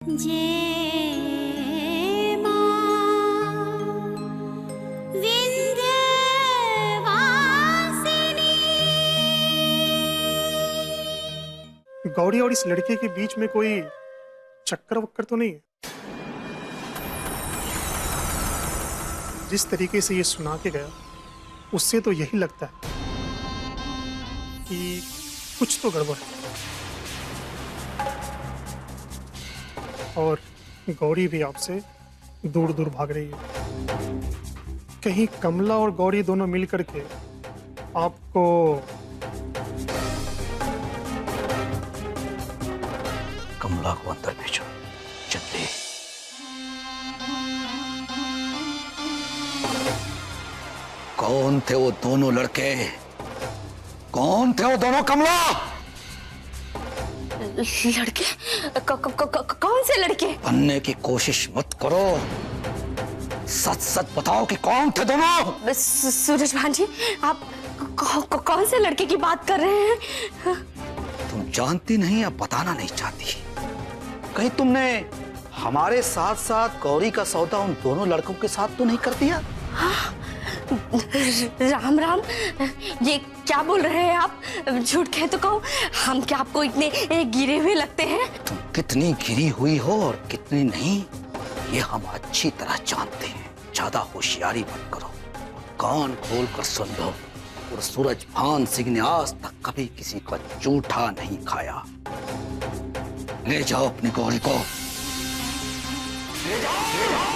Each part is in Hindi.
जय मां विंध्यवासिनी। गौरी और इस लड़के के बीच में कोई चक्कर वक्कर तो नहीं है? जिस तरीके से ये सुना के गया उससे तो यही लगता है कि कुछ तो गड़बड़ है। और गौरी भी आपसे दूर दूर भाग रही है। कहीं कमला और गौरी दोनों मिल करके आपको कमला को अंदर भेजो जल्दी। कौन थे वो दोनों लड़के? कौन थे वो दोनों? कमला! लड़के? कौन से लड़के? बनने की कोशिश मत करो, सच सच बताओ कि कौन थे दोनों? सूरज भान जी, आप कौन से लड़के की बात कर रहे हैं? तुम जानती नहीं या बताना नहीं चाहती? कहीं तुमने हमारे साथ साथ गौरी का सौदा उन दोनों लड़कों के साथ तो नहीं कर दिया? हाँ? राम राम, ये क्या बोल रहे हैं आप? झूठ कहे तो कहो, हम क्या आपको इतने गिरे हुए लगते हैं? तुम कितनी गिरी हुई हो और कितनी नहीं, ये हम अच्छी तरह जानते हैं। ज्यादा होशियारी मत करो, कान खोल कर सुन लो। और सूरज भान सिंह ने आज तक कभी किसी का जूठा नहीं खाया। ले जाओ अपनी गौरी को, ले जाओ, ले जाओ।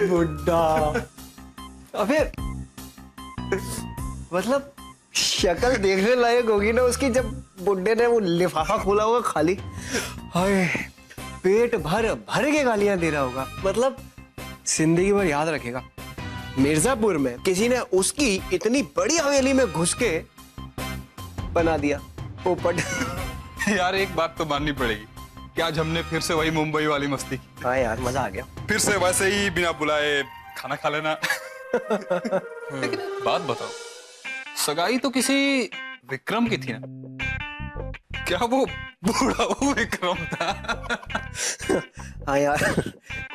बुड्ढा, अबे मतलब शक्ल देखने लायक होगी ना उसकी जब बुड्ढे ने वो लिफाफा खोला होगा खाली। हाय, पेट भर भर के गालियां दे रहा होगा। मतलब जिंदगी भर याद रखेगा। मिर्जापुर में किसी ने उसकी इतनी बड़ी हवेली में घुस के बना दिया पोपट। यार एक बात तो माननी पड़ेगी कि आज हमने फिर से वही मुंबई वाली मस्ती की। हाँ यार, मजा आ गया। फिर से वैसे ही बिना बुलाए खाना खा लेना। लेकिन एक बात बताओ, सगाई तो किसी विक्रम की थी ना? क्या वो बूढ़ा वो विक्रम था? हाँ यार,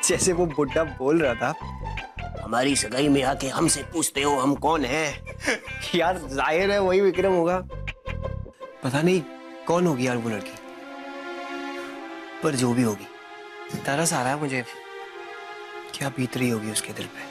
जैसे वो बुड्ढा बोल रहा था, हमारी सगाई में आके हमसे पूछते हो हम कौन हैं? यार जाहिर है वही विक्रम होगा। पता नहीं कौन होगी यार वो लड़की, पर जो भी होगी, तरस आ रहा है मुझे। क्या बीत रही होगी उसके दिल पे।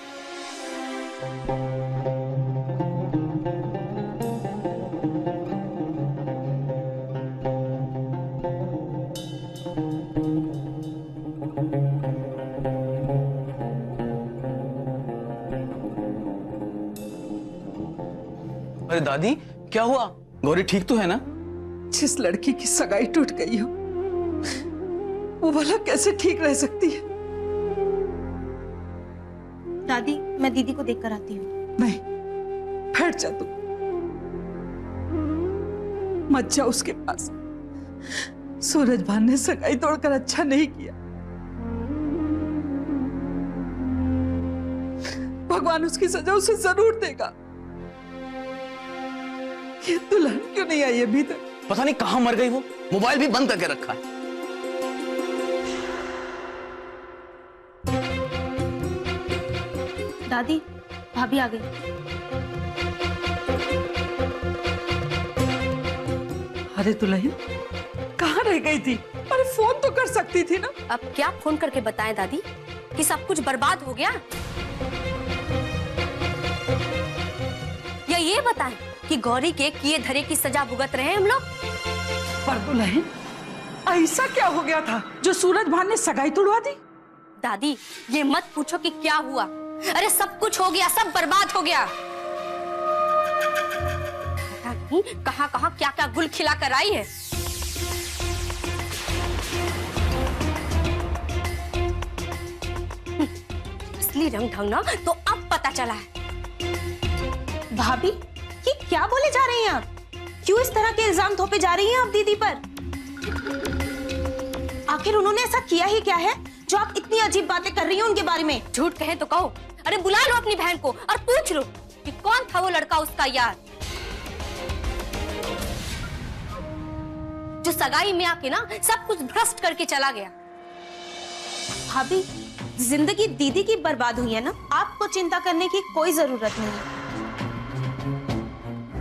अरे दादी, क्या हुआ? गौरी ठीक तो है ना? जिस लड़की की सगाई टूट गई हो वो भला कैसे ठीक रह सकती है? दादी, मैं दीदी को देख कर आती हूँ। नहीं, बैठ जा तू, मत जा उसके पास। सूरज भान ने सगाई तोड़कर अच्छा नहीं किया। भगवान उसकी सजा उसे जरूर देगा। ये दुल्हन क्यों नहीं आई अभी तक? पता नहीं कहां मर गई वो। मोबाइल भी बंद करके रखा है। दादी, भाभी आ गई। अरे दुल्हन, कहाँ रह गई थी? अरे फोन तो कर सकती थी ना। अब क्या फोन करके बताएं दादी कि सब कुछ बर्बाद हो गया? या ये बताएं कि गौरी के किए धरे की सजा भुगत रहे हैं हम लोग? पर दुल्हन, ऐसा क्या हो गया था जो सूरज भान ने सगाई तोड़वा दी? दादी, ये मत पूछो कि क्या हुआ। अरे सब कुछ हो गया, सब बर्बाद हो गया। पता नहीं कहां कहां क्या क्या गुल खिला कर आई है। असली रंग ढंग ना तो अब पता चला है। भाभी, ये क्या बोले जा रही हैं आप? क्यों इस तरह के इल्जाम थोपे जा रही हैं आप दीदी पर? आखिर उन्होंने ऐसा किया ही क्या है जो आप इतनी अजीब बातें कर रही हो उनके बारे में? झूठ कहे तो कहो। अरे बुला लो अपनी बहन को और पूछ लो कि कौन था वो लड़का उसका यार, जो सगाई में आके ना सब कुछ भ्रष्ट करके चला गया। भाभी, जिंदगी दीदी की बर्बाद हुई है ना, आपको चिंता करने की कोई जरूरत नहीं है।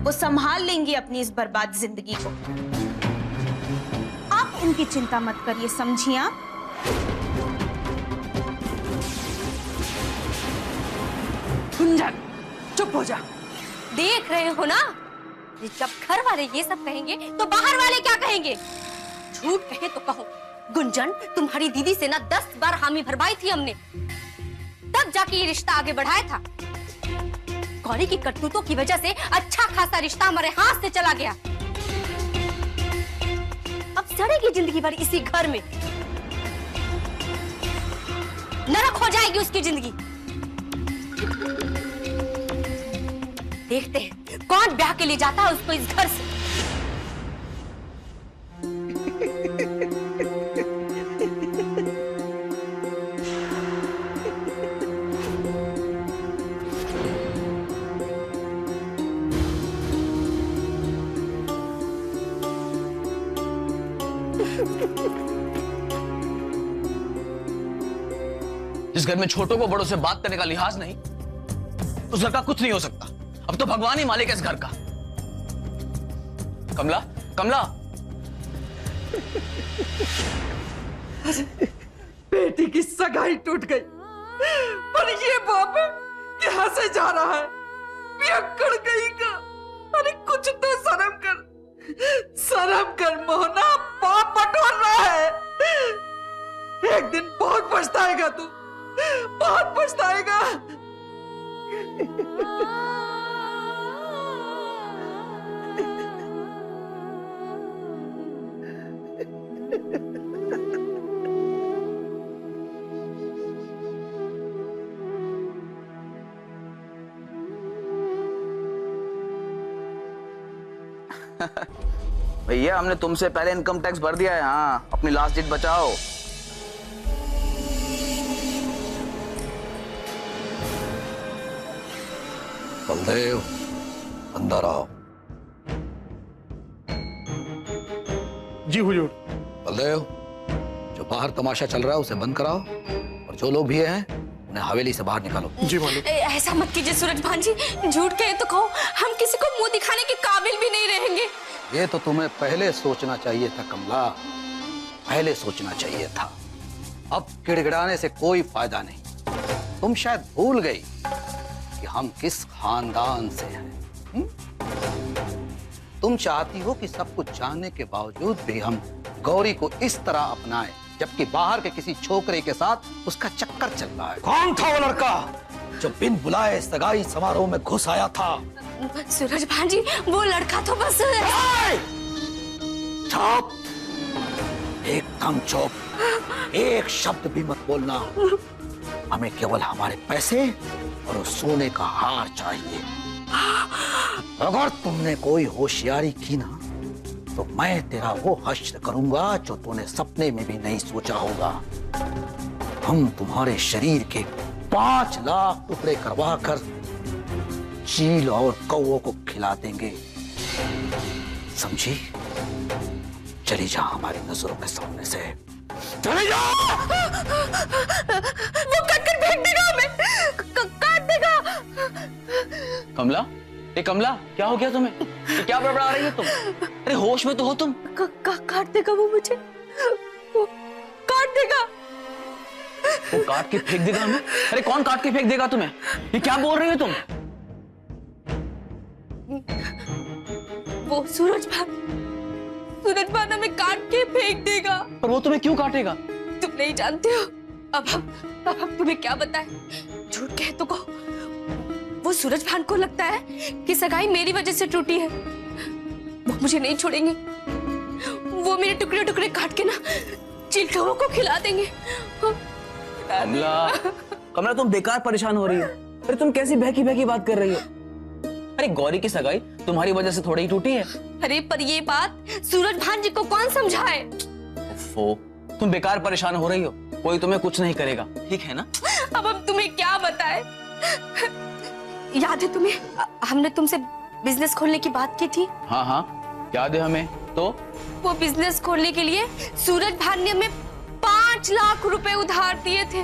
वो संभाल लेंगी अपनी इस बर्बाद जिंदगी को। आप उनकी चिंता मत करिए, समझिए आप। गुंजन, चुप हो जा। देख रहे हो ना, जब घर वाले ये सब कहेंगे तो बाहर वाले क्या कहेंगे? झूठ कहे तो कहो, गुंजन तुम्हारी दीदी से ना 10 बार हामी भरवाई थी हमने, तब जाके ये रिश्ता आगे बढ़ाया था। गौरी की करतूतों की वजह से अच्छा खासा रिश्ता हमारे हाथ से चला गया। अब सड़ेगी जिंदगी भर इसी घर में, नरक हो जाएगी उसकी जिंदगी। देखते हैं कौन ब्याह के लिए जाता है उसको इस घर से। जिस घर में छोटों को बड़ों से बात करने का लिहाज नहीं, उस घर का कुछ नहीं हो सकता। अब तो भगवान ही मालिक है इस घर का। कमला, कमला। बेटी की सगाई टूट गई, पर ये बाप यहाँ से जा रहा है। पियक्कड़ गई का। अरे कुछ तो शर्म कर, शर्म कर मोहना, पाप बटोर रहा है। एक दिन बहुत पछताएगा तू, बहुत पछताएगा। भैया, हमने तुमसे पहले इनकम टैक्स भर दिया है। हाँ, अपनी लास्ट डेट बचाओ। बलदेव, अंदर आओ। जी हुजूर। बलदेव, जो बाहर तमाशा चल रहा है उसे बंद कराओ, और जो लोग भी हैं उन्हें हवेली से बाहर निकालो। जी मालिक। ऐसा मत कीजिए सूरज भान जी, झूठ कहे तो कहो, हम किसी को मुंह दिखाने के काबिल भी नहीं रहेंगे। ये तो तुम्हें पहले सोचना चाहिए था कमला, पहले सोचना चाहिए था। अब गिड़गिड़ाने से कोई फायदा नहीं। तुम शायद भूल गई कि हम किस खानदान से हैं। तुम चाहती हो कि सब कुछ जानने के बावजूद भी हम गौरी को इस तरह अपनाएं, जबकि बाहर के किसी छोकरे के साथ उसका चक्कर चल रहा है। कौन था वो लड़का जो बिन बुलाए सगाई समारोह में घुस आया था? सूरज भान जी, वो लड़का तो बस। चुप, एकदम चुप, एक शब्द भी मत बोलना। हमें केवल हमारे पैसे और उस सोने का हार चाहिए। अगर तुमने कोई होशियारी की ना, तो मैं तेरा वो हश्र करूंगा जो तूने सपने में भी नहीं सोचा होगा। हम तुम्हारे शरीर के 5 लाख टुकड़े करवा कर चील और कौओं को खिला देंगे, समझी? चली जा हमारी नजरों के सामने से, चली जा। वो कट कर फेंक देगा हमें, काट देगा। कमला, ए कमला, क्या हो गया तुम्हें? ये क्या बड़बड़ा रही है तुम? अरे होश में तो हो तुम। काट देगा वो मुझे, वो काट देगा। वो काट के फेंक देगा हमें? अरे कौन काट के फेंक देगा तुम्हें? ये क्या बोल रही हो तुम? वो सूरज भान हमें काट के फेंक देगा। पर वो तुम्हें क्यों काटेगा? तुम नहीं जानते हो। अब हम तुम्हें क्या बताएं? झूठ कहे तो कहो, वो सूरज भान को लगता है कि सगाई मेरी वजह से टूटी है। वो मुझे नहीं छोड़ेंगे, वो मेरे टुकड़े टुकड़े काट के ना चिल्टों को खिला देंगे। कमला, तुम बेकार परेशान हो रही हो। अरे तुम कैसी बहकी बहकी बात कर रही हो? अरे गौरी की सगाई तुम्हारी वजह से थोड़ी ही टूटी है। अरे पर ये बात सूरज भान जी को कौन समझाए? तुम बेकार परेशान हो रही हो। कोई तुम्हें कुछ नहीं करेगा, ठीक है ना? अब हम तुम्हें क्या बताएं? याद है तुम्हें हमने तुमसे बिजनेस खोलने की बात की थी? हाँ हाँ याद है हमें। तो वो बिजनेस खोलने के लिए सूरज भान ने हमें 5 लाख रुपए उधार दिए थे।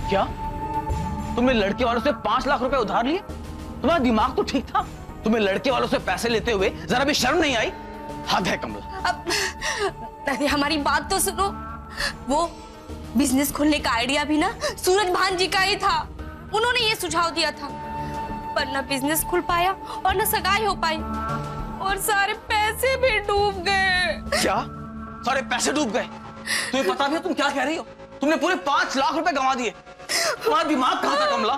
क्या तुमने लड़के वालों से 5 लाख रुपए उधार लिए? तुम्हारा दिमाग तो ठीक था? तुम्हें लड़के वालों से पैसे लेते हुए जरा भी शर्म नहीं आई? हद है कमला। अब हमारी बात तो सुनो। वो बिजनेस खोलने का आइडिया भी ना सूरज भान जी का ही था। उन्होंने ये सुझाव दिया था, पर ना बिजनेस खुल पाया और ना सगाई हो पाई और सारे पैसे भी डूब गए। क्या सारे पैसे डूब गए? तुम्हें पता भी है तुम क्या कह रही हो? तुमने पूरे 5 लाख रुपए गंवा दिए। तुम्हारा दिमाग कहाँ था कमला?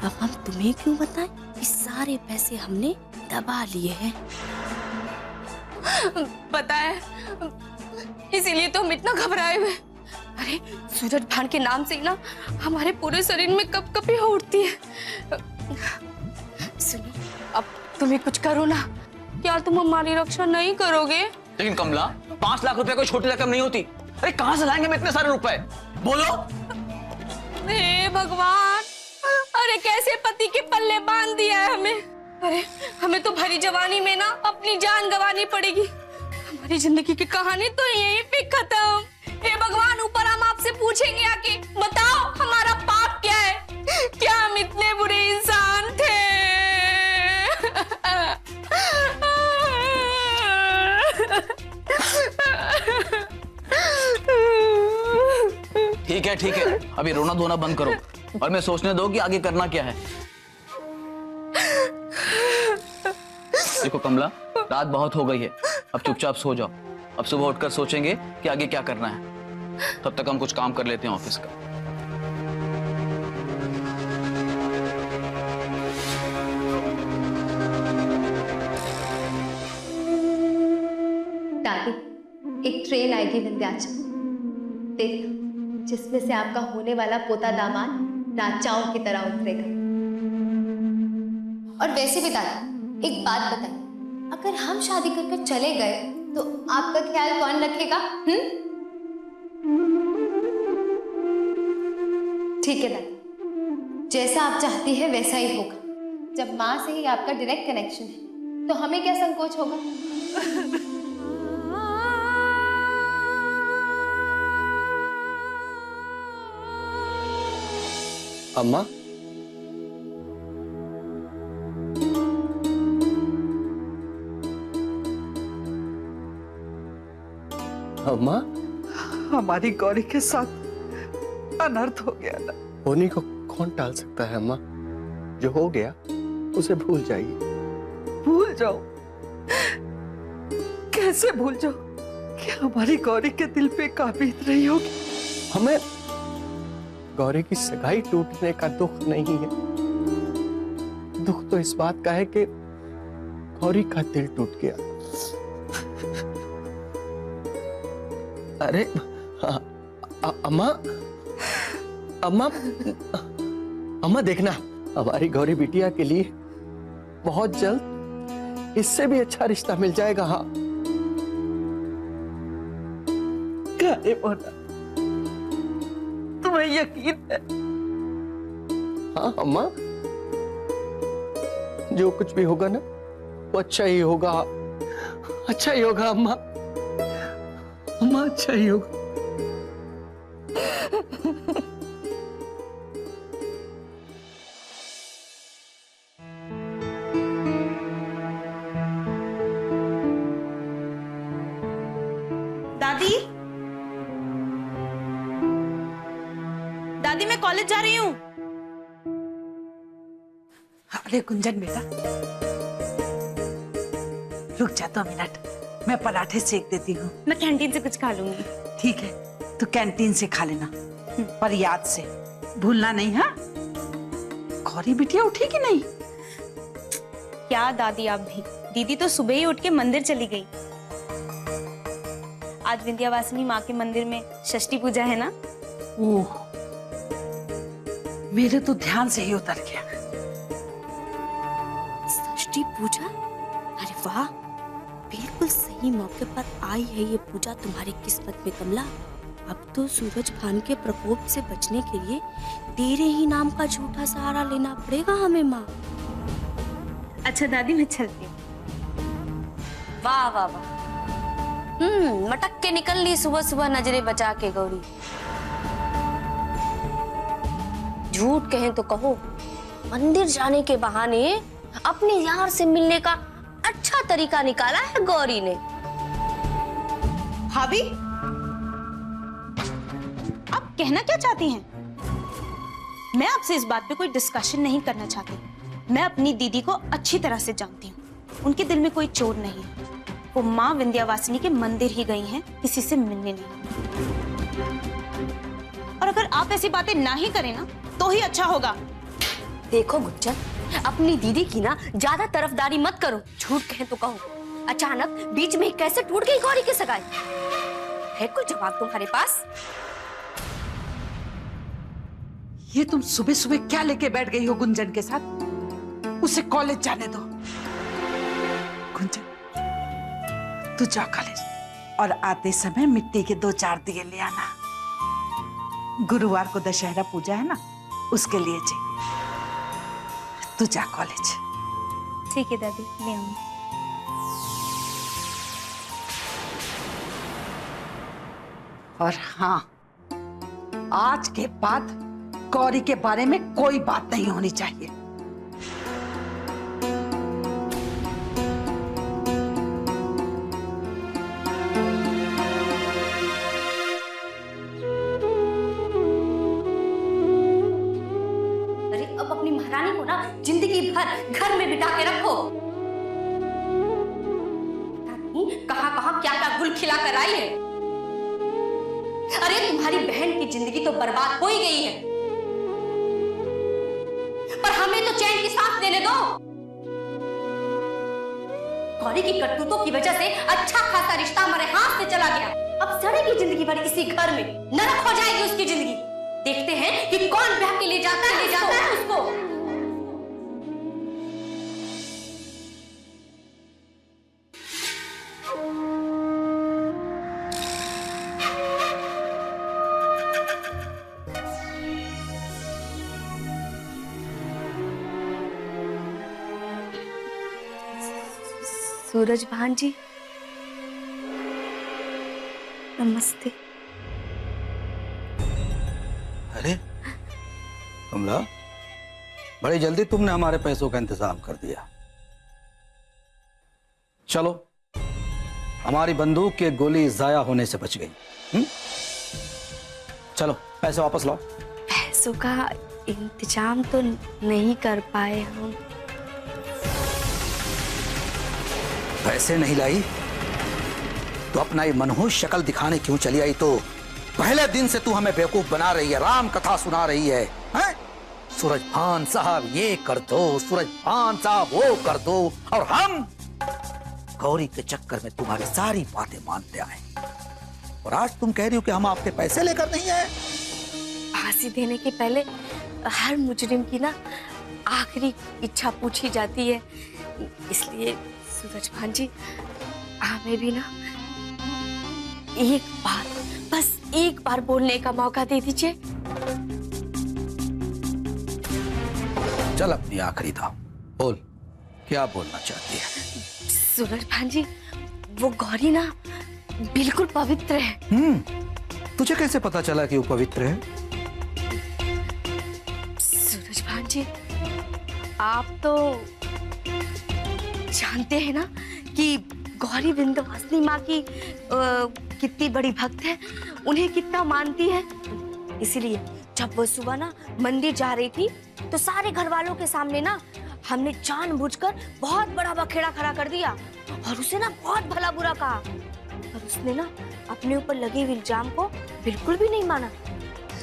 अब हम तुम्हें क्यों बताएं कि सारे पैसे हमने दबा लिए हैं? पता है, इसीलिए तो हम इतना घबराए हुए। अरे सूरज भान के नाम से ही ना हमारे पूरे शरीर में कपकपी हो उठती है। सुनो, अब तुम्हें कुछ करो ना। क्या तुम हमारी रक्षा नहीं करोगे? लेकिन कमला 5 लाख रुपए कोई छोटी रकम नहीं होती। अरे कहाँ से लाएंगे हम इतने सारे रुपए? बोलो। हे भगवान, अरे कैसे पति के पल्ले बांध दिया है हमें। अरे हमें तो भरी जवानी में ना अपनी जान गंवानी पड़ेगी। हमारी जिंदगी की कहानी तो यहीं पे खत्म। हे भगवान, ऊपर हम आपसे पूछेंगे आके, बताओ हमारा पाप क्या है? क्या हम इतने बुरे इंसान थे? ठीक है अभी रोना धोना बंद करो और मैं सोचने दो कि आगे करना क्या है। देखो कमला, रात बहुत हो गई है, अब चुपचाप सो जाओ। अब सुबह उठकर सोचेंगे कि आगे क्या करना है। तब तक हम कुछ काम कर लेते हैं ऑफिस का। दादी, एक ट्रेन आएगी विंध्याचल, देखना, जिसमें से आपका होने वाला पोता दामाद राजाओं की तरह उतरेगा। और वैसे भी दादी, एक बात बताइए, अगर हम शादी कर चले गए तो आपका ख्याल कौन रखेगा? ठीक है दादी, जैसा आप चाहती है वैसा ही होगा। जब माँ से ही आपका डायरेक्ट कनेक्शन है तो हमें क्या संकोच होगा? अम्मा, अम्मा, हमारी गौरी के साथ अनर्थ हो गया ना। होने को कौन टाल सकता है अम्मा? जो हो गया उसे भूल जाइए। भूल जाओ? कैसे भूल जाओ? क्या हमारी गौरी के दिल पे काबिज नहीं होगी? हमें गौरी की सगाई टूटने का दुख नहीं है, दुख तो इस बात का है कि गौरी का दिल टूट गया। अरे अम्मा, अम्मा, अम्मा देखना, हमारी गौरी बिटिया के लिए बहुत जल्द इससे भी अच्छा रिश्ता मिल जाएगा। हाँ क्या है मोना, तुम्हें यकीन है? हाँ अम्मा, जो कुछ भी होगा ना वो अच्छा ही होगा, अच्छा ही होगा अम्मा, अम्मा अच्छा ही होगा। दादी, दादी मैं कॉलेज जा रही हूँ। अरे गुंजन बेटा, रुक जा 2 मिनट, मैं पराठे सेक देती हूँ। मैं कैंटीन से कुछ खा लूंगी। ठीक है, तो कैंटीन से खा लेना, पर याद से भूलना नहीं। हाँ, गौरी बिटिया उठी कि नहीं? क्या दादी आप भी, दीदी तो सुबह ही उठ के मंदिर चली गई। आज विंध्यावासिनी माँ के मंदिर में षष्ठी पूजा है ना। ओह, मेरे तो ध्यान से ही उतर गया। षष्ठी पूजा? अरे वाह, बिल्कुल सही मौके पर आई है ये पूजा तुम्हारी किस्मत में कमला। अब तो सूरज भान के प्रकोप से बचने के लिए तेरे ही नाम का झूठा सहारा लेना पड़ेगा हमें माँ। अच्छा दादी मैं चलती हूँ। वाह वाह वाह, मटक के निकल ली सुबह सुबह नजरें बचा के गौरी। झूठ कहें तो कहो, मंदिर जाने के बहाने अपने यार से मिलने का अच्छा तरीका निकाला है गौरी ने। भाभी आप कहना क्या चाहती हैं? मैं आपसे इस बात पे कोई डिस्कशन नहीं करना चाहती। मैं अपनी दीदी को अच्छी तरह से जानती हूँ, उनके दिल में कोई चोर नहीं है। वो माँ विंध्यावासिनी के मंदिर ही गई हैं, किसी से मिलने नहीं। और अगर आप ऐसी बातें ना ही करें ना तो ही अच्छा होगा। देखो गुज्जर, अपनी दीदी की ना ज्यादा तरफदारी मत करो। झूठ कहें तो कहो, अचानक बीच में कैसे टूट गई गौरी की सगाई? है कोई जवाब तुम्हारे पास? ये तुम सुबह सुबह क्या लेके बैठ गई हो गुंजन के साथ? उसे कॉलेज जाने दो। गुंजन तू जा कॉलेज, और आते समय मिट्टी के 2-4 दिए ले आना। गुरुवार को दशहरा पूजा है ना, उसके लिए चाहिए। तू जा कॉलेज। ठीक है दादी, ले आऊंगी। और हाँ, आज के बाद गौरी के बारे में कोई बात नहीं होनी चाहिए। अरे अब अपनी महारानी को ना जिंदगी भर घर में बिठा के रखो। कहां कहां क्या क्या गुल खिला कर आई है। अरे तुम्हारी बहन की जिंदगी तो बर्बाद हो ही गई है, पर हमें तो चैन की सांस देने दो। गौरी की करतूतों की वजह से अच्छा खासा रिश्ता हमारे हाथ से चला गया। अब सड़ेगी जिंदगी भर इसी घर में, नरक हो जाएगी उसकी जिंदगी। देखते हैं कि कौन ब्याह के ले जाता है उसको। सूरज भान जी नमस्ते। अरे कमला, बड़ी जल्दी तुमने हमारे पैसों का इंतजाम कर दिया। चलो, हमारी बंदूक की गोली जाया होने से बच गई। चलो पैसे वापस लाओ। पैसों का इंतजाम तो नहीं कर पाए हम। पैसे नहीं लाई तो अपना ये मनहूस शक्ल दिखाने क्यों चली आई? तो पहले दिन से तू हमें बेवकूफ बना रही है, राम कथा सुना रही है, हैं? सूरज भान साहब ये कर दो, सूरज भान साहब वो कर दो, और हम गौरी के चक्कर में तुम्हारी सारी बातें मानते आए। और आज तुम कह रही हो कि हम आपके पैसे लेकर नहीं आए। फांसी देने के पहले हर मुजरिम की ना आखिरी इच्छा पूछी जाती है, इसलिए सूरज भान जी हमें भी ना एक बार, बस एक बार बोलने का मौका दे दीजिए। चल अपनी आखिरी दाव बोल, क्या बोलना चाहती है? सूरज भान जी, वो गौरी ना बिल्कुल पवित्र है। तुझे कैसे पता चला कि वो पवित्र है? सूरज भान जी, आप तो जानते हैं ना कि गौरी विंध्यवासिनी माँ की कितनी बड़ी भक्त है, उन्हें कितना मानती है। इसीलिए जब वो सुबह ना मंदिर जा रही थी तो सारे घर वालों के सामने ना हमने जानबूझकर बहुत बड़ा बखेड़ा खड़ा कर दिया और उसे ना बहुत भला बुरा कहा, पर उसने ना अपने ऊपर लगे हुए इल्जाम को बिल्कुल भी नहीं माना।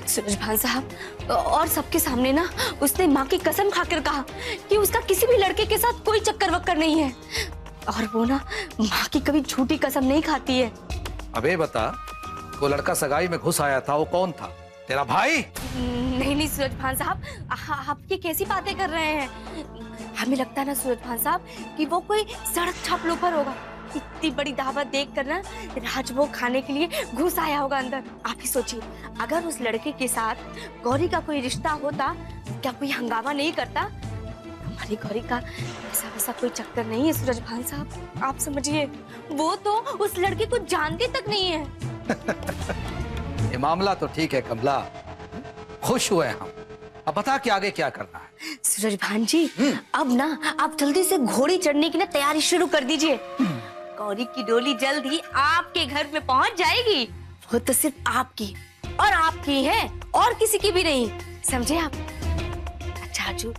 सूरज भान साहब, और सबके सामने ना उसने माँ की कसम खाकर कहा कि उसका किसी भी लड़के के साथ कोई चक्कर वक्कर नहीं है, और वो ना माँ की कभी झूठी कसम नहीं खाती है। अबे बता, वो लड़का सगाई में घुस आया था, वो कौन था? तेरा भाई? नहीं नहीं सूरज भान साहब, आप ये कैसी बातें कर रहे हैं? हमें लगता है ना सूरज भान साहब कि वो कोई सड़क छाप लोफर होगा, इतनी बड़ी दावत देख कर ना राजभोग खाने के लिए घुस आया होगा अंदर। आप ही सोचिए, अगर उस लड़के के साथ गौरी का कोई रिश्ता होता, क्या कोई हंगामा नहीं करता? हमारी गौरी का ऐसा वैसा कोई चक्कर नहीं है सूरज भान साहब, आप समझिए। वो तो उस लड़के को जानती तक नहीं है। ये मामला तो ठीक है कमला, खुश हुए हम। अब बता कि आगे क्या करना है? सूरज भान जी, अब ना आप जल्दी से घोड़ी चढ़ने की ना तैयारी शुरू कर दीजिए। गौरी की डोली जल्द ही आपके घर में पहुंच जाएगी। वो तो सिर्फ आपकी और आपकी है, और किसी की भी नहीं, समझे आप? अच्छा अर्जुन,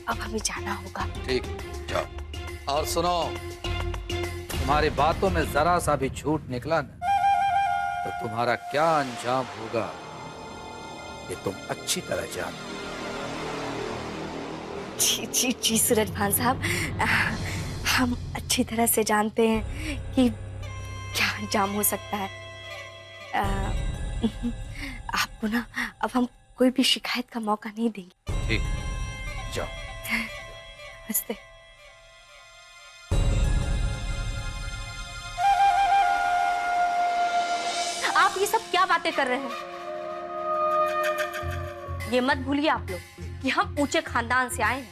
अब हमें जाना होगा। ठीक, जाओ। और सुनो, तुम्हारी बातों में जरा सा भी झूठ निकला ना, तो तुम्हारा क्या अंजाम होगा ये तुम अच्छी तरह जानते हो। जी जी जी सूरज भान साहब, हम अच्छी तरह से जानते हैं कि क्या अंजाम हो सकता है। आपको ना अब हम कोई भी शिकायत का मौका नहीं देंगे। ठीक, जाओ। नमस्ते। आप ये सब क्या बातें कर रहे हैं? ये मत भूलिए आप लोग कि हम ऊंचे खानदान से आए हैं,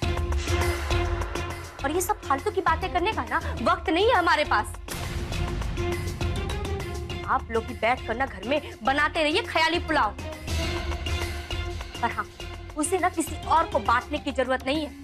और ये सब फालतू की बातें करने का ना वक्त नहीं है हमारे पास। आप लोग भी बैठ कर ना घर में बनाते रहिए ख्याली पुलाव, पर हाँ, उसे ना किसी और को बांटने की जरूरत नहीं है।